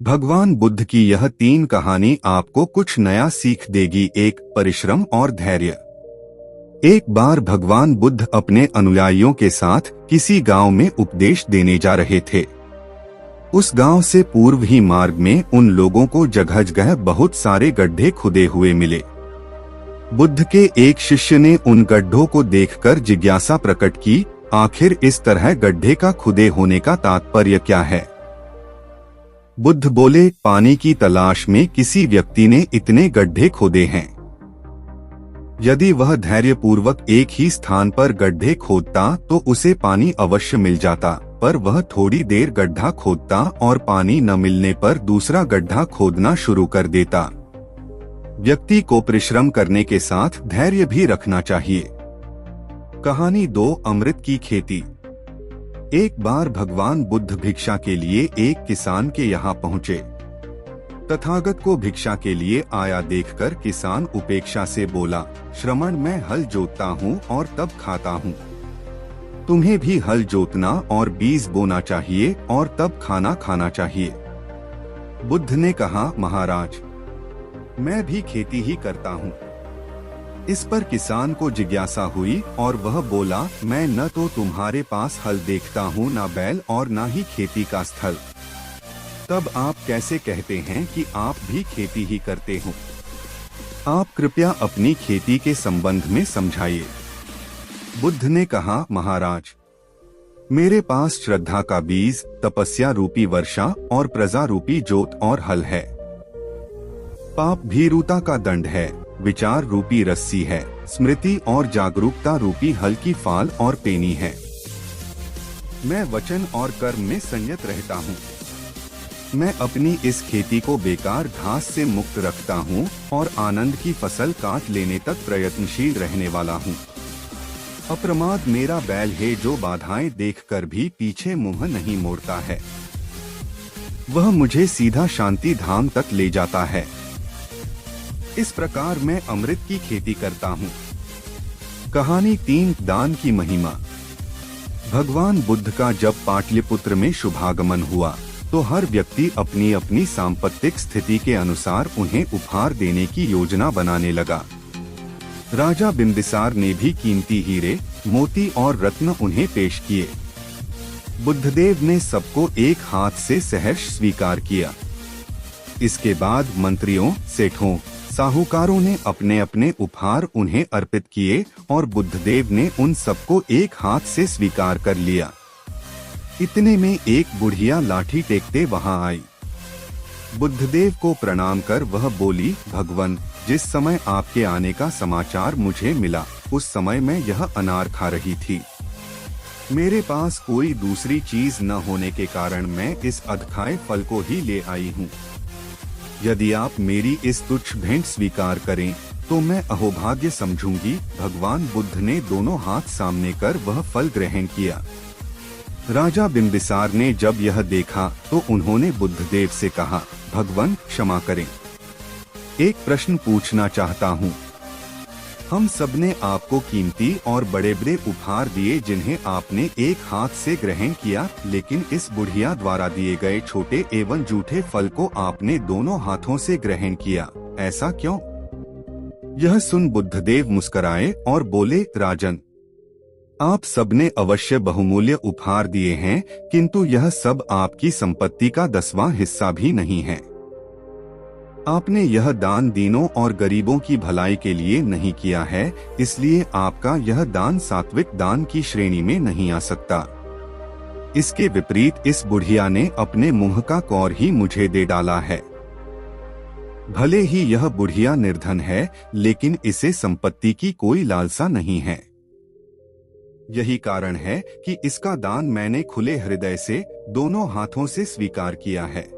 भगवान बुद्ध की यह 3 कहानी आपको कुछ नया सीख देगी। एक, परिश्रम और धैर्य। एक बार भगवान बुद्ध अपने अनुयायियों के साथ किसी गांव में उपदेश देने जा रहे थे। उस गांव से पूर्व ही मार्ग में उन लोगों को जगह जगह बहुत सारे गड्ढे खुदे हुए मिले। बुद्ध के एक शिष्य ने उन गड्ढों को देखकर जिज्ञासा प्रकट की, आखिर इस तरह गड्ढे का खुदे होने का तात्पर्य क्या है? बुद्ध बोले, पानी की तलाश में किसी व्यक्ति ने इतने गड्ढे खोदे हैं। यदि वह धैर्यपूर्वक एक ही स्थान पर गड्ढे खोदता तो उसे पानी अवश्य मिल जाता, पर वह थोड़ी देर गड्ढा खोदता और पानी न मिलने पर दूसरा गड्ढा खोदना शुरू कर देता। व्यक्ति को परिश्रम करने के साथ धैर्य भी रखना चाहिए। कहानी 2, अमृत की खेती। एक बार भगवान बुद्ध भिक्षा के लिए एक किसान के यहाँ पहुँचे। तथागत को भिक्षा के लिए आया देखकर किसान उपेक्षा से बोला, श्रमण, मैं हल जोतता हूँ और तब खाता हूँ। तुम्हें भी हल जोतना और बीज बोना चाहिए और तब खाना खाना चाहिए। बुद्ध ने कहा, महाराज, मैं भी खेती ही करता हूँ। इस पर किसान को जिज्ञासा हुई और वह बोला, मैं न तो तुम्हारे पास हल देखता हूँ, न बैल और न ही खेती का स्थल। तब आप कैसे कहते हैं कि आप भी खेती ही करते हो? आप कृपया अपनी खेती के संबंध में समझाइए। बुद्ध ने कहा, महाराज, मेरे पास श्रद्धा का बीज, तपस्या रूपी वर्षा और प्रजा रूपी जोत और हल है। पाप भीरुता का दंड है, विचार रूपी रस्सी है, स्मृति और जागरूकता रूपी हल्की फाल और पेनी है। मैं वचन और कर्म में संयत रहता हूँ। मैं अपनी इस खेती को बेकार घास से मुक्त रखता हूँ और आनंद की फसल काट लेने तक प्रयत्नशील रहने वाला हूँ। अप्रमाद मेरा बैल है जो बाधाएं देखकर भी पीछे मुंह नहीं मोड़ता है। वह मुझे सीधा शांति धाम तक ले जाता है। इस प्रकार मैं अमृत की खेती करता हूँ। कहानी 3, दान की महिमा। भगवान बुद्ध का जब पाटलिपुत्र में शुभागमन हुआ तो हर व्यक्ति अपनी अपनी सांपत्तिक स्थिति के अनुसार उन्हें उपहार देने की योजना बनाने लगा। राजा बिंबिसार ने भी कीमती हीरे, मोती और रत्न उन्हें पेश किए। बुद्धदेव ने सबको एक हाथ से सहर्ष स्वीकार किया। इसके बाद मंत्रियों, सेठों, साहूकारों ने अपने अपने उपहार उन्हें अर्पित किए और बुद्धदेव ने उन सबको एक हाथ से स्वीकार कर लिया। इतने में एक बुढ़िया लाठी टेकते वहां आई। बुद्धदेव को प्रणाम कर वह बोली, भगवन, जिस समय आपके आने का समाचार मुझे मिला उस समय मैं यह अनार खा रही थी। मेरे पास कोई दूसरी चीज न होने के कारण मैं इस अधखाए फल को ही ले आई हूँ। यदि आप मेरी इस तुच्छ भेंट स्वीकार करें तो मैं अहोभाग्य समझूंगी। भगवान बुद्ध ने दोनों हाथ सामने कर वह फल ग्रहण किया। राजा बिंबिसार ने जब यह देखा तो उन्होंने बुद्धदेव से कहा, भगवान, क्षमा करें, एक प्रश्न पूछना चाहता हूँ। हम सबने आपको कीमती और बड़े बड़े उपहार दिए जिन्हें आपने एक हाथ से ग्रहण किया, लेकिन इस बुढ़िया द्वारा दिए गए छोटे एवं जूठे फल को आपने दोनों हाथों से ग्रहण किया, ऐसा क्यों? यह सुन बुद्धदेव मुस्कुराए और बोले, राजन, आप सबने अवश्य बहुमूल्य उपहार दिए हैं, किंतु यह सब आपकी संपत्ति का 10वां हिस्सा भी नहीं है। आपने यह दान दीनों और गरीबों की भलाई के लिए नहीं किया है, इसलिए आपका यह दान सात्विक दान की श्रेणी में नहीं आ सकता। इसके विपरीत इस बुढ़िया ने अपने मुंह का कौर ही मुझे दे डाला है। भले ही यह बुढ़िया निर्धन है, लेकिन इसे संपत्ति की कोई लालसा नहीं है। यही कारण है कि इसका दान मैंने खुले हृदय से दोनों हाथों से स्वीकार किया है।